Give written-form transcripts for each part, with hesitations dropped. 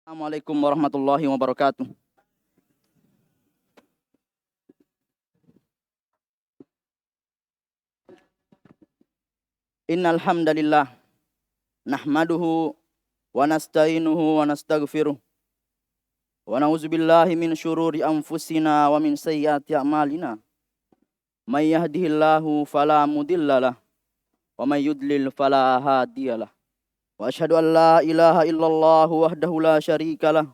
Assalamualaikum warahmatullahi wabarakatuh. Innal hamdalillah nahmaduhu wa nasta'inuhu wa nastaghfiruh wa na'udzubillahi min syururi anfusina wa min sayyiati a'malina. May yahdihillahu fala mudhillalah wa may yudlil fala hadiyalah. Wa asyhadu an la ilaha illallah wahdahu la syarikalah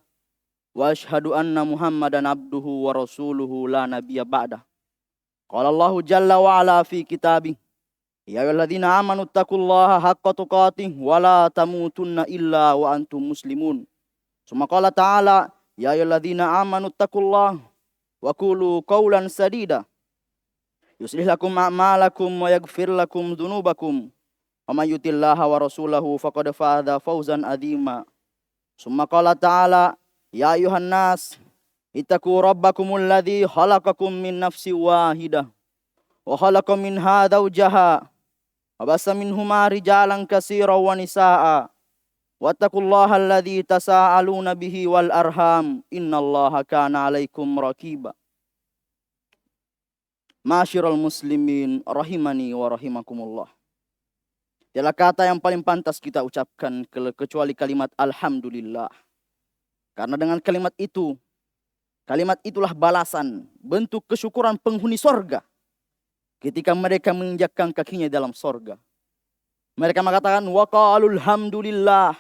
wa asyhadu anna Muhammadan abduhu wa rasuluhu la nabiyya ba'dah. Qala Allahu jalla wa ala fi kitabih, ya ayyuhalladzina amanu taqullaha haqqa tuqatih wa la tamutunna illa wa antum muslimun. Summa qala ta'ala, ya ayyuhalladzina amanu taqullaha wa qulu qawlan sadida yuslih lakum a'malakum wa yaghfir lakum dzunubakum wa may yutillaha wa rasulahu faqad faza fawzan adzima. Summa qala ta'ala, ya ayyuhan nas ittaqu rabbakumul ladzi khalaqakum min nafsin wahidah wa khalaqa minha zawjaha wa bassa minhuma rijalan katsiran wa nisaa wattaqullaha alladzi tasaaluna bihi wal arham innallaha kana 'alaikum raqiba. Masyiral muslimin rahimani wa rahimakumullah. Tiada kata yang paling pantas kita ucapkan kecuali kalimat alhamdulillah. Karena dengan kalimat itulah balasan bentuk kesyukuran penghuni sorga ketika mereka menginjakkan kakinya dalam sorga. Mereka mengatakan wa qalul hamdulillah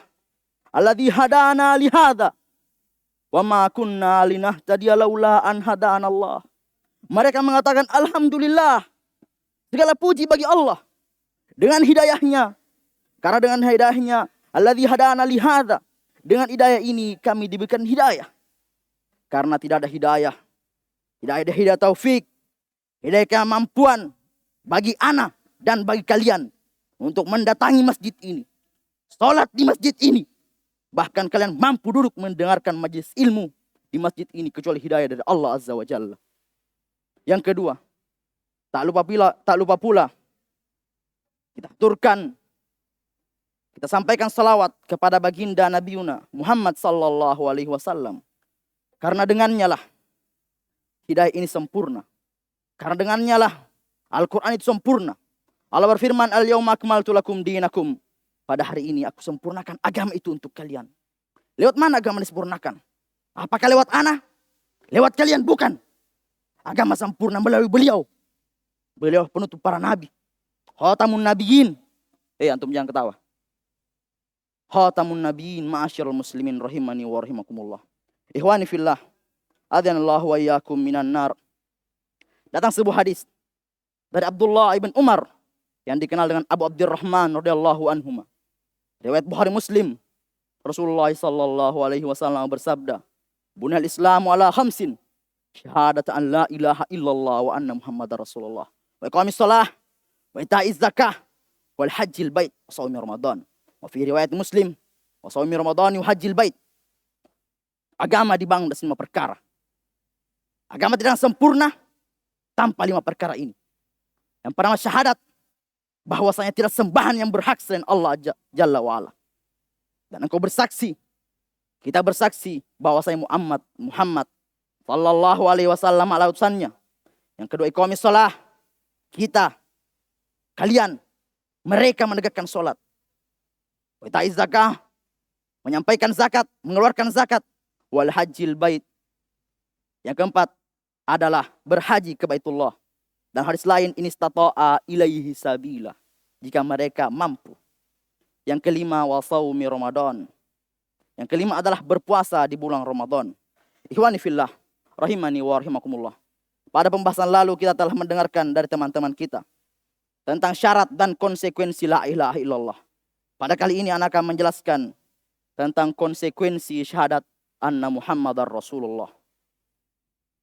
alladzi hadana li hadza wa ma kunna linahtadiya laula an hadanallah. Mereka mengatakan alhamdulillah, segala puji bagi Allah dengan hidayahnya. Karena dengan hidayahnya alladzi hadana li hadza, dengan hidayah ini kami diberikan hidayah. Karena tidak ada hidayah, tidak ada hidayah taufik, hidayah kemampuan bagi ana dan bagi kalian untuk mendatangi masjid ini, sholat di masjid ini, bahkan kalian mampu duduk mendengarkan majelis ilmu di masjid ini kecuali hidayah dari Allah Azza wa Jalla. Yang kedua, tak lupa pula kita aturkan, kita sampaikan salawat kepada baginda Nabiuna Muhammad sallallahu alaihi wasallam. Karena dengannya lah hidayah ini sempurna. Karena dengannya lah Al-Quran itu sempurna. Allah berfirman, al-yawma akmaltu lakum dinakum. Pada hari ini aku sempurnakan agama itu untuk kalian. Lewat mana agama disempurnakan? Apakah lewat ana? Lewat kalian? Bukan. Agama sempurna melalui beliau. Beliau penutup para nabi. Khatamun nabiyyin. Antum jangan ketawa. Khatamun nabiyyin ma'asyiral muslimin rahimani wa rahimakumullah. Ikhwani fillah, adhanallahu wa iyyakum minan nar. Datang sebuah hadis dari Abdullah ibn Umar yang dikenal dengan Abu Abdurrahman radhiyallahu anhuma. Riwayat Bukhari Muslim. Rasulullah sallallahu alaihi wasallam bersabda, "Bunal Islamu ala khamsin, syahadatu an la ilaha illallah wa anna Muhammadar Rasulullah, wa iqamis shalah, wa ita'iz zakah, wal hajjil bait, wa shaumi Ramadan." Wa fi riwayat Muslim, "Wa shaumi Ramadan wa hajjil bait." Agama dibangun dari 5 perkara. Agama tidak sempurna tanpa 5 perkara ini. Yang pertama syahadat, bahwasanya tidak sembahan yang berhak selain Allah Jalla wa'ala. Dan engkau bersaksi, kita bersaksi bahwasanya Muhammad sallallahu alaihi wasallam adalah utusannya. Yang kedua iqamis shalah, kalian, mereka menegakkan salat. Wa ita'iz zakah, menyampaikan zakat, mengeluarkan zakat. Wal hajjil bait. Yang keempat adalah berhaji ke Baitullah. Dan hadis lain, inistata'a ilaihi sabila, jika mereka mampu. Yang kelima wa shaumi Ramadan. Yang kelima adalah berpuasa di bulan Ramadan. Ikhwani fillah rahimani wa rahimakumullah. Pada pembahasan lalu kita telah mendengarkan dari teman-teman kita tentang syarat dan konsekuensi la ilaha illallah. Pada kali ini anak akan menjelaskan tentang konsekuensi syahadat anna Muhammadar Rasulullah.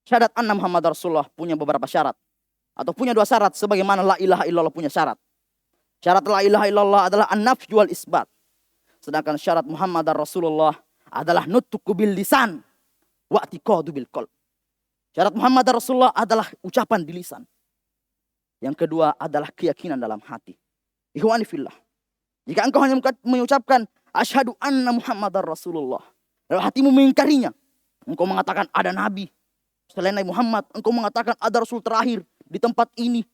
Syahadat anna Muhammadar Rasulullah punya beberapa syarat, atau punya 2 syarat sebagaimana la ilaha illallah punya syarat. Syarat la ilaha illallah adalah an-nafy wal isbat. Sedangkan syarat Muhammadar Rasulullah adalah nutqu bil lisan wa i'tiqadu bil qalb. Syarat Muhammadar Rasulullah adalah ucapan di lisan. Yang kedua adalah keyakinan dalam hati. Ikhwani fillah, jika engkau hanya mengucapkan asyhadu anna Muhammadar Rasulullah, Lalu hatimu mengingkarinya. Engkau mengatakan ada nabi selain Nabi Muhammad. Engkau mengatakan ada rasul terakhir di tempat ini,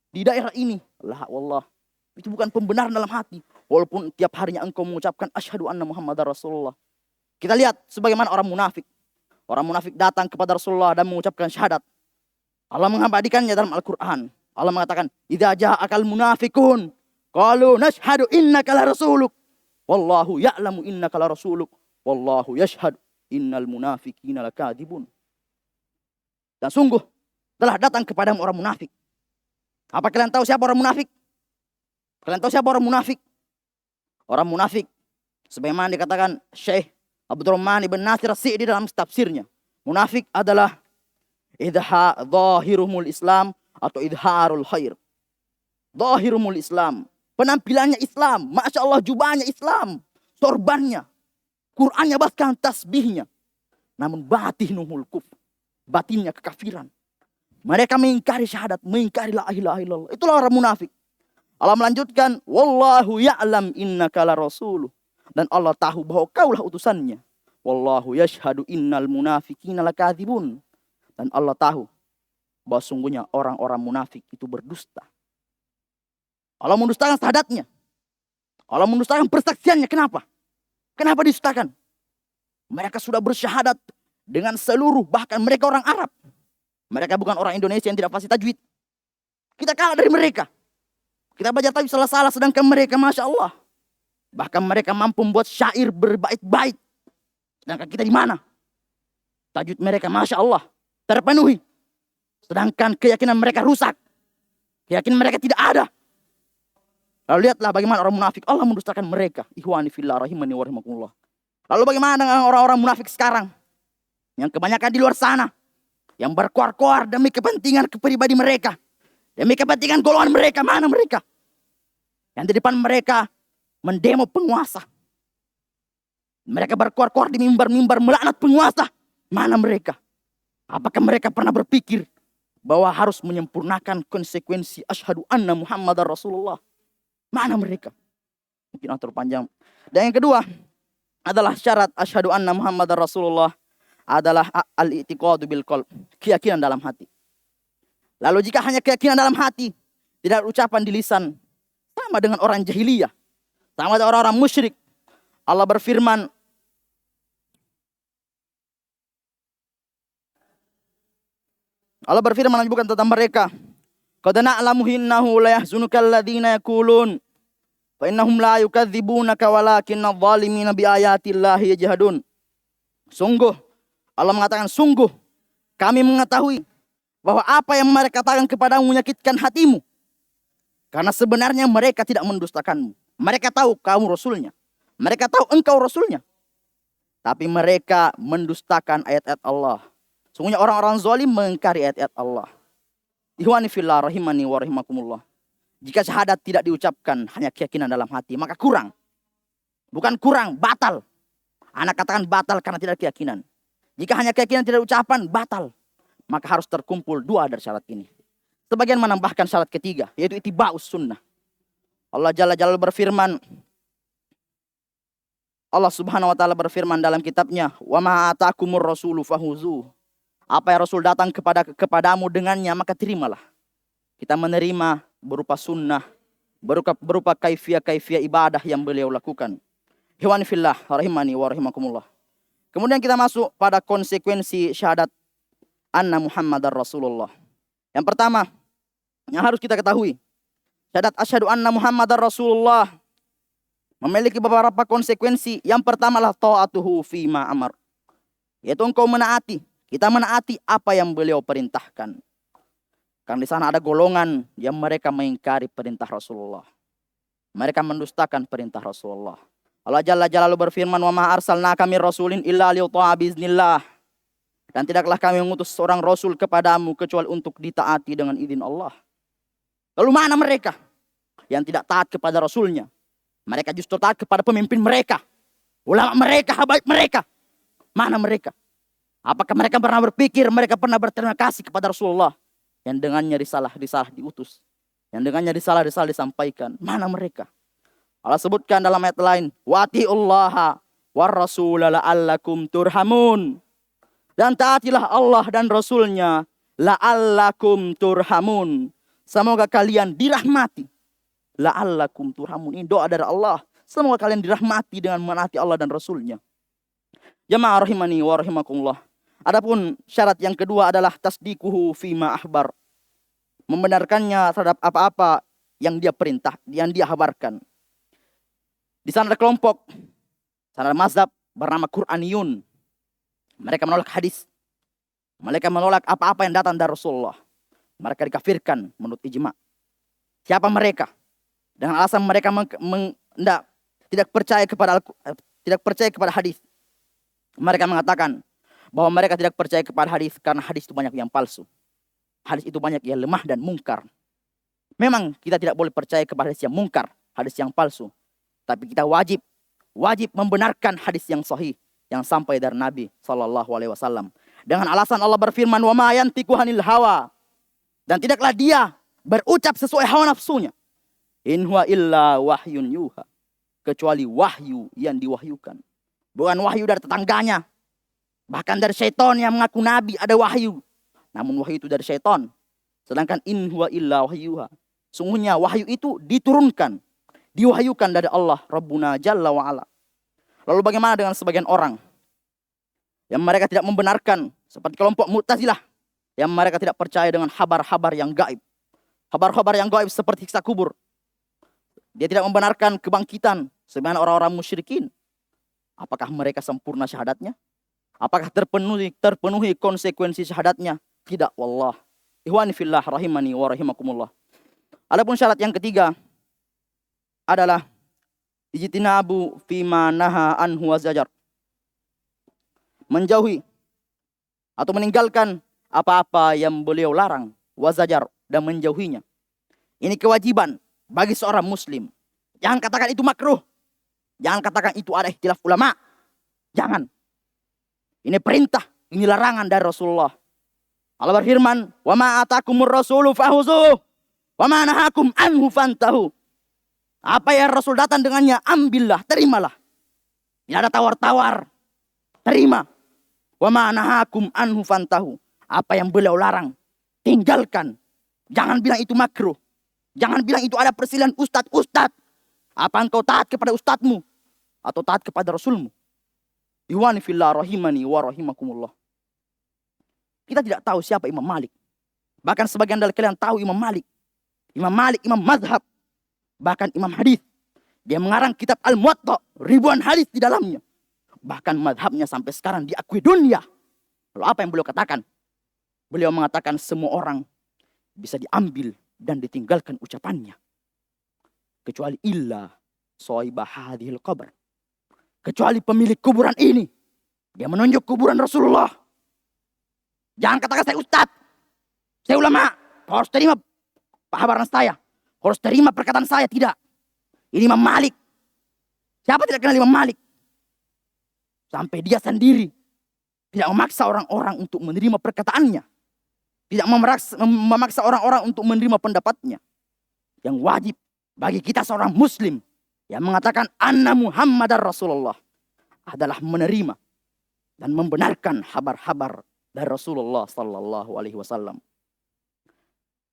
di daerah ini. La wallah. Itu bukan pembenaran dalam hati. Walaupun tiap harinya engkau mengucapkan asyhadu anna Muhammadar Rasulullah. Kita lihat sebagaimana orang munafik. Orang munafik datang kepada Rasulullah dan mengucapkan syahadat. Allah mengabadikannya dalam Al-Quran. Allah mengatakan, idza ja'akal munafiqun qalu nashhadu innaka la rasuluk wallahu ya'lamu innaka la rasuluk wallahu yashhadu innal munafiqina lakadzibun. Dan sungguh telah datang kepadamu orang munafik. Apa kalian tahu siapa orang munafik? Kalian tahu siapa orang munafik? Orang munafik sebagaimana dikatakan Syekh Abdurrahman ibn Nasir As-Sa'di dalam tafsirnya. Munafik adalah zahirumul Islam atau idharul khair. Zahirumul Islam, penampilannya Islam, masya Allah jubahnya Islam, sorbannya, Qurannya bahkan tasbihnya. Namun batinul kufr, batinnya kekafiran. Mereka mengingkari syahadat, mengingkari la ilaha illallah. Itulah orang munafik. Allah melanjutkan, wallahu ya'lam innaka la rasuluh. Dan Allah tahu bahwa kaulah utusannya. Wallahu yashhadu innal munafiqina lakadzibun. Dan Allah tahu bahwa sungguhnya orang-orang munafik itu berdusta. Allah mendustakan syahadatnya. Allah mendustakan persaksiannya. Kenapa? Kenapa didustakan? Mereka sudah bersyahadat dengan seluruh, bahkan mereka orang Arab. Mereka bukan orang Indonesia yang tidak fasih tajwid. Kita kalah dari mereka. Kita baca tajwid salah-salah, sedangkan mereka Masya Allah. Bahkan mereka mampu membuat syair berbait-bait. Sedangkan kita di mana? Tajwid mereka Masya Allah terpenuhi. Sedangkan keyakinan mereka rusak. Keyakinan mereka tidak ada. Lalu lihatlah bagaimana orang munafik. Allah mendustakan mereka. Ikhwani fillah rahimani wa rahimakumullah. Lalu bagaimana dengan orang-orang munafik sekarang? Yang kebanyakan di luar sana. Yang berkoar-koar demi kepentingan kepribadi mereka. Demi kepentingan golongan mereka. Mana mereka? Yang di depan mereka mendemo penguasa. Mereka berkoar-koar di mimbar-mimbar melaknat penguasa. Mana mereka? Apakah mereka pernah berpikir bahwa harus menyempurnakan konsekuensi asyhadu anna Muhammadar Rasulullah? Mana mereka? Mungkin atur panjang. Dan yang kedua adalah syarat asyhadu anna Muhammadar Rasulullah adalah al-i'tiqadu bil qalb, keyakinan dalam hati. Lalu jika hanya keyakinan dalam hati, tidak ucapan di lisan, sama dengan orang jahiliyah, sama dengan orang-orang musyrik. Allah berfirman, menyebutkan tentang mereka. Qad na'lamu innahu la yahzunukal ladzina yaqulun fa innahum la yukadzibunaka walakinna adh-dhalimina biayatillahi yajhadun. Sungguh Allah mengatakan, sungguh kami mengetahui bahwa apa yang mereka katakan kepadamu menyakitkan hatimu. Karena sebenarnya mereka tidak mendustakanmu. Mereka tahu kamu rasulnya. Mereka tahu engkau rasulnya. Tapi mereka mendustakan ayat-ayat Allah. Sungguhnya orang-orang zalim mengingkari ayat-ayat Allah. Ikhwani fillah rahimani wa rahimakumullah. Jika syahadat tidak diucapkan hanya keyakinan dalam hati, maka kurang. Bukan kurang, batal. Anak katakan batal karena tidak keyakinan. Jika hanya keyakinan tidak ucapan, batal. Maka harus terkumpul dua dari syarat ini. Sebagian menambahkan syarat ketiga, yaitu ittiba'us sunnah. Allah Jalla Jalla berfirman, Allah Subhanahu wa taala berfirman dalam kitabnya, "Wa ma atakumur rasulu fahuzu." Apa yang Rasul datang kepadamu dengannya, maka terimalah. Kita menerima berupa sunnah, berupa kaifiah ibadah yang beliau lakukan. Ikhwani fillah rahimani wa rahimakumullah. Kemudian kita masuk pada konsekuensi syahadat anna Muhammadar Rasulullah. Yang pertama yang harus kita ketahui, syahadat asyhadu anna Muhammadar Rasulullah memiliki beberapa konsekuensi. Yang pertama adalah ta'atuhu fima amar. Yaitu engkau menaati, kita menaati apa yang beliau perintahkan. Karena di sana ada golongan yang mereka mengingkari perintah Rasulullah. Mereka mendustakan perintah Rasulullah. Allah Jalla Jalaluhu berfirman, "Wa ma arsalnaka mir rasulin illa liyuta'a biiznillah." Dan tidaklah kami mengutus seorang rasul kepadamu kecuali untuk ditaati dengan izin Allah. Lalu mana mereka yang tidak taat kepada rasulnya? Mereka justru taat kepada pemimpin mereka, ulama mereka, habaib mereka. Mana mereka? Apakah mereka pernah berpikir, mereka pernah berterima kasih kepada Rasulullah yang dengannya risalah diutus, yang dengannya risalah disampaikan? Mana mereka? Allah sebutkan dalam ayat lain, "Wati'ullaha war rasula la'allakum turhamun. Dan taatilah Allah dan Rasulnya la'allakum turhamun. Semoga kalian dirahmati. La'allakum turhamun. Ini doa dari Allah. Semoga kalian dirahmati dengan menaati Allah dan Rasulnya. Jamaah rahimani wa rahimakumullah. Adapun syarat yang kedua adalah tasdikuhu fima akhbar. Membenarkannya terhadap apa-apa yang dia perintah, yang dia habarkan. Di sana ada kelompok, sana ada mazhab bernama Qur'aniyun. Mereka menolak hadis. Mereka menolak apa-apa yang datang dari Rasulullah. Mereka dikafirkan menurut ijma. Siapa mereka? Dengan alasan mereka tidak percaya kepada hadis. Mereka mengatakan bahwa mereka tidak percaya kepada hadis karena hadis itu banyak yang palsu. Hadis itu banyak yang lemah dan mungkar. Memang kita tidak boleh percaya kepada hadis yang mungkar, hadis yang palsu. Tapi kita wajib membenarkan hadis yang sahih yang sampai dari Nabi SAW. Dengan alasan Allah berfirman, "Wa ma yantiqu 'anil hawa." Dan tidaklah dia berucap sesuai hawa nafsunya. In huwa illa wahyun yuha. Kecuali wahyu yang diwahyukan. Bukan wahyu dari tetangganya. Bahkan dari syaitan yang mengaku nabi ada wahyu. Namun wahyu itu dari syaitan. Sedangkan in huwa illa wahyuha. Sungguhnya wahyu itu diturunkan. Diwahyukan dari Allah Rabbuna Jalla wa'ala. Lalu bagaimana dengan sebagian orang yang mereka tidak membenarkan, seperti kelompok Mu'tazilah, yang mereka tidak percaya dengan kabar-kabar yang gaib. Kabar-kabar yang gaib seperti siksa kubur. Dia tidak membenarkan kebangkitan sebagaimana orang-orang musyrikin. Apakah mereka sempurna syahadatnya? Apakah terpenuhi konsekuensi syahadatnya? Tidak, wallah. Ikhwani fillah rahimani wa rahimakumullah. Adapun syarat yang ketiga adalah ijtinabu fima naha anhu wa zajar. Menjauhi atau meninggalkan apa-apa yang beliau larang, wa zajar, dan menjauhinya. Ini kewajiban bagi seorang muslim. Jangan katakan itu makruh. Jangan katakan itu ada ikhtilaf ulama. Jangan. Ini perintah, ini larangan dari Rasulullah. Allah berfirman, "Wa ma atakumur rasulu fahuzuh, wa ma nahakum anhu fantahu." Apa yang Rasul datang dengannya, ambillah, terimalah. Tidak ada tawar-tawar. Terima. Wa ma nahakum anhu fantahu. Apa yang beliau larang, tinggalkan. Jangan bilang itu makruh. Jangan bilang itu ada perselisihan ustadz. Apa engkau taat kepada ustadzmu atau taat kepada Rasulmu? Ikhwani fillah rahimani wa rahimakumullah. Kita tidak tahu siapa Imam Malik. Bahkan sebagian dari kalian tahu Imam Malik. Imam Malik, imam mazhab. Bahkan imam hadis. Dia mengarang kitab Al-Muwatta. Ribuan hadis di dalamnya. Bahkan mazhabnya sampai sekarang diakui dunia. Lalu apa yang beliau katakan? Beliau mengatakan semua orang bisa diambil dan ditinggalkan ucapannya. Kecuali illa soibah hadhil qabr. Kecuali pemilik kuburan ini. Dia menunjuk kuburan Rasulullah. Jangan katakan saya ustaz. Saya ulama. Kau harus terima pahabaran saya. Kau harus terima perkataan saya. Tidak. Ini Imam Malik. Siapa tidak kenal Imam Malik? Sampai dia sendiri tidak memaksa orang-orang untuk menerima perkataannya. Tidak memaksa orang-orang untuk menerima pendapatnya. Yang wajib bagi kita seorang muslim yang mengatakan anna Muhammadar Rasulullah adalah menerima dan membenarkan kabar-kabar dari Rasulullah sallallahu alaihi wasallam.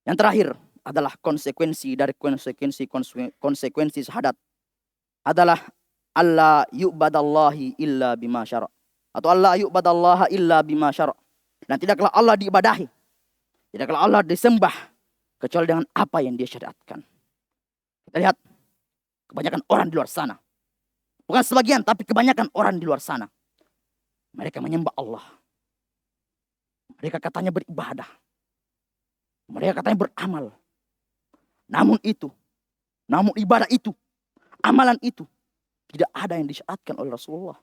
Yang terakhir adalah konsekuensi dari konsekuensi syahadat adalah alla yu'badallahi illa bima syara' atau alla yu'badallaha illa bima syara'. Dan tidaklah Allah diibadahi, tidaklah Allah disembah kecuali dengan apa yang dia syariatkan. Kita lihat kebanyakan orang di luar sana. Bukan sebagian, tapi kebanyakan orang di luar sana. Mereka menyembah Allah. Mereka katanya beribadah. Mereka katanya beramal. Namun ibadah itu, amalan itu, tidak ada yang disyariatkan oleh Rasulullah.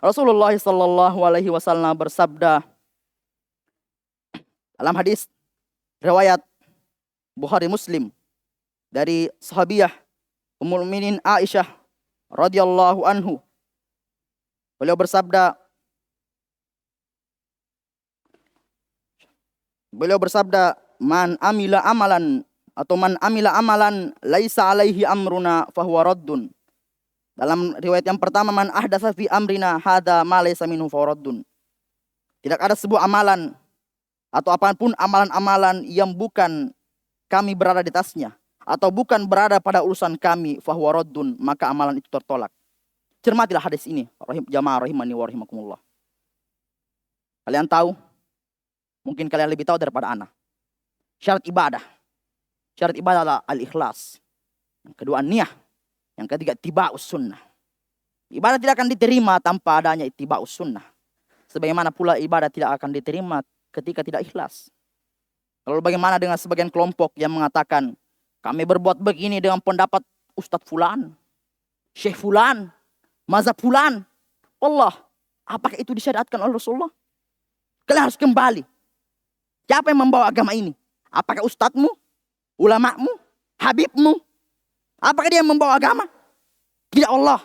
Rasulullah sallallahu alaihi wasallam bersabda dalam hadis riwayat Bukhari Muslim dari sahabiyah Ummul Mukminin Aisyah radhiyallahu anhu. Beliau bersabda, man amila amalan laisa alaihi amruna fahuwa raddun. Dalam riwayat yang pertama, man ahdatsa fi amrina hadza ma laysa minhu fawraddun. Tidak ada sebuah amalan atau apapun amalan-amalan yang bukan kami berada di atasnya atau bukan berada pada urusan kami fahuwa raddun, maka amalan itu tertolak. Cermatilah hadis ini, jamaah rahimani wa rahimakumullah. Kalian tahu, mungkin kalian lebih tahu daripada ana. Syarat ibadah. Syarat ibadah adalah al-ikhlas. Yang kedua niyah. Yang ketiga ittiba'us sunnah. Ibadah tidak akan diterima tanpa adanya ittiba'us sunnah. Sebagaimana pula ibadah tidak akan diterima ketika tidak ikhlas. Lalu bagaimana dengan sebagian kelompok yang mengatakan, kami berbuat begini dengan pendapat Ustadz Fulan, Syekh Fulan, Mazhab Fulan. Allah, apakah itu disyariatkan oleh Rasulullah? Kalian harus kembali. Siapa yang membawa agama ini? Apakah ustadzmu, ulamamu, habibmu? Apakah dia yang membawa agama? Tidak, Allah.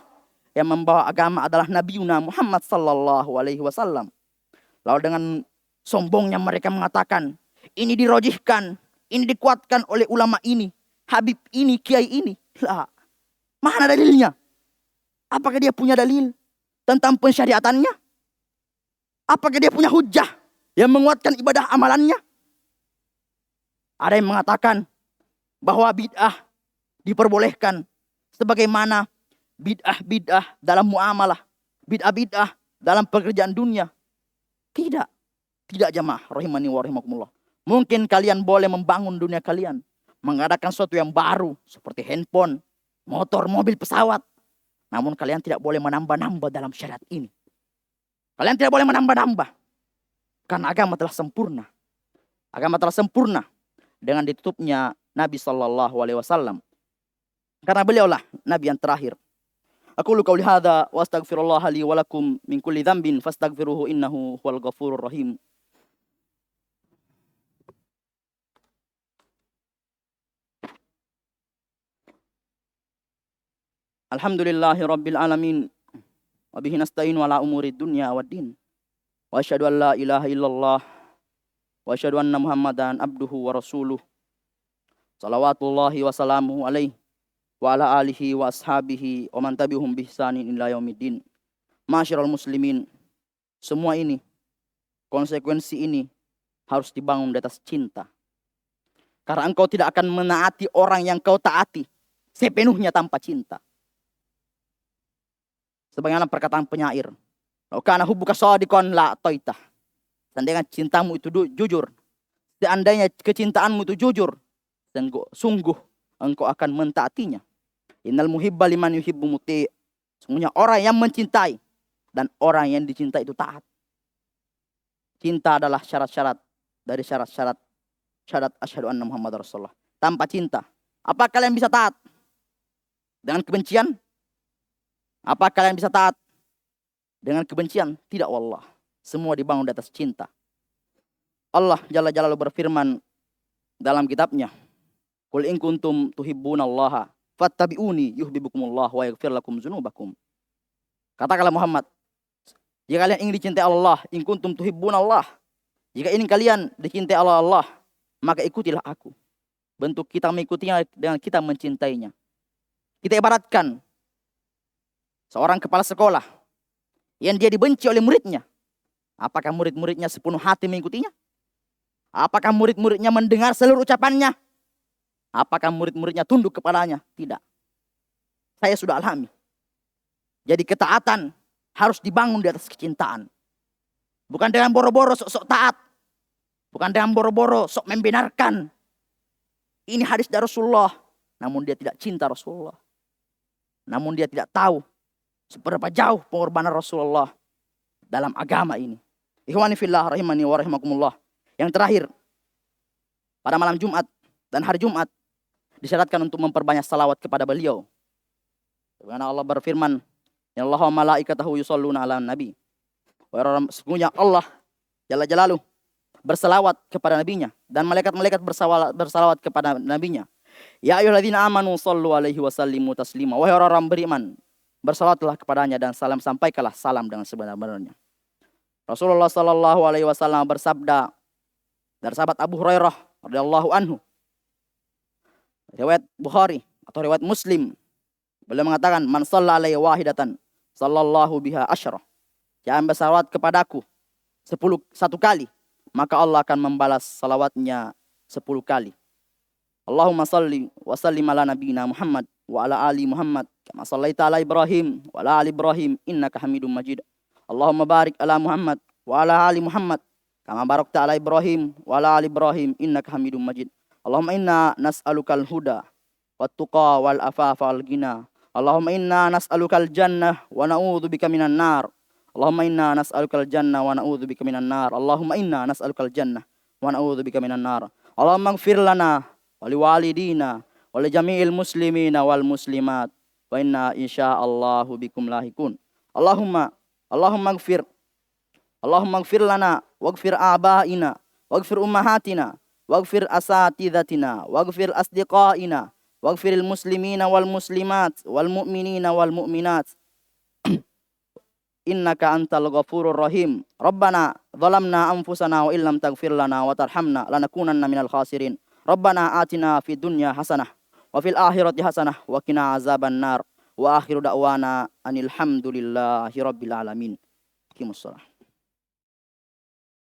Yang membawa agama adalah Nabiuna Muhammad sallallahu alaihi wasallam. Lalu dengan sombongnya mereka mengatakan, ini dirojihkan, ini dikuatkan oleh ulama ini, habib ini, kiai ini. Lah, mana dalilnya? Apakah dia punya dalil tentang pensyariatannya? Apakah dia punya hujah yang menguatkan ibadah amalannya? Ada yang mengatakan bahwa bid'ah diperbolehkan sebagaimana bid'ah dalam muamalah, bid'ah dalam pekerjaan dunia. Tidak jamaah rahimani wa rahimakumullah. Mungkin kalian boleh membangun dunia kalian, mengadakan sesuatu yang baru seperti handphone, motor, mobil, pesawat. Namun kalian tidak boleh menambah-nambah dalam syariat ini. Kalian tidak boleh menambah-nambah. Karena agama telah sempurna. Agama telah sempurna dengan ditutupnya Nabi sallallahu alaihi wasallam. Karena beliaulah Nabi yang terakhir. Aku qauli hadza wa astaghfirullah li wa lakum min kulli dhanbin fastaghfiruhu innahu huwal ghafurur rahim. Alhamdulillahi rabbil alamin. Wa bihi nasta'inu ala umuri dunya waddin. Wa asyhadu an la ilaha illallah wa asyhadu anna Muhammadan abduhu wa rasuluh. Salawatullahi wa salamuhu alaihi wa ala alihi wa ashabihi wa man tabi'uhum bi ihsanin ila yaumiddin. Ma'asyiral muslimin, semua ini, konsekuensi ini harus dibangun di atas cinta. Karena engkau tidak akan menaati orang yang kau taati sepenuhnya tanpa cinta. Sebagaimana perkataan penyair, "Lau kana hubbuka shadiqan la taitah." Seandainya cintamu itu jujur, seandainya kecintaanmu itu jujur, sungguh engkau akan mentaatinya. Innal muhibba liman yuhibbu muti'. Sungguhnya orang yang mencintai dan orang yang dicintai itu taat. Cinta adalah syarat-syarat dari syarat asyhadu anna Muhammadar Rasulullah. Tanpa cinta, apa kalian bisa taat? Dengan kebencian? Apa kalian bisa taat dengan kebencian? Tidak, wallah. Semua dibangun di atas cinta. Allah Jalla Jalaluhu berfirman dalam kitabnya, "Qul in kuntum tuhibbunallaha fattabi'uni yuhibbukumullah wa yaghfir lakum dzunubakum." Katakanlah Muhammad, jika kalian ingin dicintai Allah, in kuntum tuhibbunallah, jika ingin kalian dicintai Allah, maka ikutilah aku. Bentuk kita mengikutinya dengan kita mencintainya. Kita ibaratkan seorang kepala sekolah yang dia dibenci oleh muridnya. Apakah murid-muridnya sepenuh hati mengikutinya? Apakah murid-muridnya mendengar seluruh ucapannya? Apakah murid-muridnya tunduk kepadanya? Tidak. Saya sudah alami. Jadi ketaatan harus dibangun di atas kecintaan. Bukan dengan boro-boro sok-sok taat. Bukan dengan boro-boro sok membenarkan. Ini hadis dari Rasulullah. Namun dia tidak cinta Rasulullah. Namun dia tidak tahu seberapa jauh pengorbanan Rasulullah dalam agama ini. Ikhwani fillah rahimani wa rahimakumullah. Yang terakhir, pada malam Jumat dan hari Jumat disyaratkan untuk memperbanyak salawat kepada beliau. Karena Allah berfirman, "Ya Allah wa malaikatahu yusholluna 'alan nabi." Sesungguhnya Allah Jalla Jalaluhu bersalawat kepada nabinya dan malaikat-malaikat bersalawat kepada nabinya. Ya ayyuhalladzina amanu shallu 'alaihi wa sallimu taslima. Wahai orang beriman, bersalawatlah kepadanya dan salam sampaikanlah salam dengan sebenar-benarnya. Rasulullah sallallahu alaihi wasallam bersabda dari sahabat Abu Hurairah radhiyallahu anhu, riwayat Bukhari atau riwayat Muslim, Beliau mengatakan, man shalla alaihi wahidatan sallallahu biha asyra. Yang bersalawat kepadaku satu kali, maka Allah akan membalas salawatnya 10 kali. Allahumma salli wa sallim ala nabiyina Muhammad wa ala ali Muhammad kama sallaita ala Ibrahim wa ala ali Ibrahim innaka Hamidum Majid. Allahumma barik ala Muhammad wa ala ali Muhammad kama barakta ala Ibrahim wa ala ali Ibrahim innaka Hamidum Majid. Allahumma inna nas'alukal huda wat tuqa wal afafa wal ghina. Allahumma inna nas'alukal jannah wa na'udzubika minan nar. Allahumma inna nas'alukal jannah wa na'udzubika minan nar. Allahumma inna nas'alukal jannah wa na'udzubika minan nar. Allahumma ighfir lana wa liwalidina wa li jami'il muslimina wal muslimat wa inna insyaallahu bikum lahikun. Allahumma ighfir lana waghfir abaina waghfir ummahatina waghfir asatidatina waghfir asdiqaina waghfiril muslimina wal muslimat wal mu'minina wal mu'minat innaka antal ghafurur rahim. Rabbana zalamna anfusana wa illam taghfir lana wa tarhamna lanakunanna minal khasirin. Rabbana atina fid dunya hasanah wa fil akhirati hasanah wa qina azaban nar. Wa akhiru da'wana anil hamdulillahi rabbil alamin. Aqimussalah.